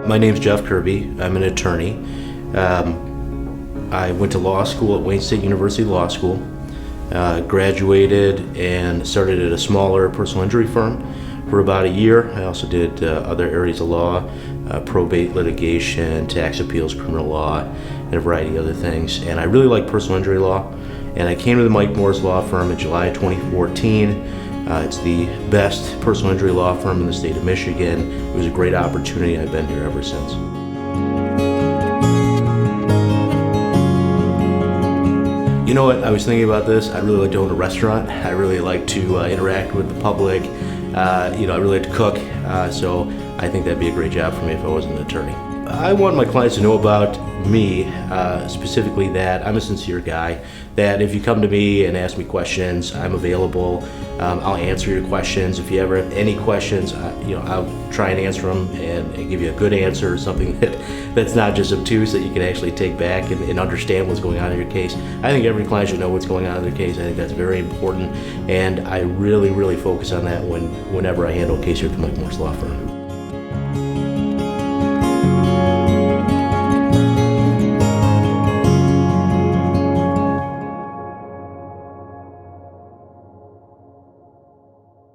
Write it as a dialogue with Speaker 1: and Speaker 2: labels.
Speaker 1: My name's Jeff Kirby. I'm an attorney. I went to law school at Wayne State University Law School, graduated and started at a smaller personal injury firm for about a year. I also did other areas of law, probate litigation, tax appeals, criminal law, and a variety of other things. And I really like personal injury law. And I came to the Mike Morse Law Firm in July 2014. It's the best personal injury law firm in the state of Michigan. It was a great opportunity. I've been here ever since. You know what, I was thinking about this. I really like to own a restaurant. I really like to interact with the public. I really like to cook. So I think that'd be a great job for me if I wasn't an attorney. I want my clients to know about me, specifically that I'm a sincere guy, that if you come to me and ask me questions, I'm available. I'll answer your questions. If you ever have any questions, I'll try and answer them and give you a good answer, or something that's not just obtuse, that you can actually take back and understand what's going on in your case. I think every client should know what's going on in their case. I think that's very important, and I really, really focus on that whenever I handle a case here at the Mike Morse Law Firm.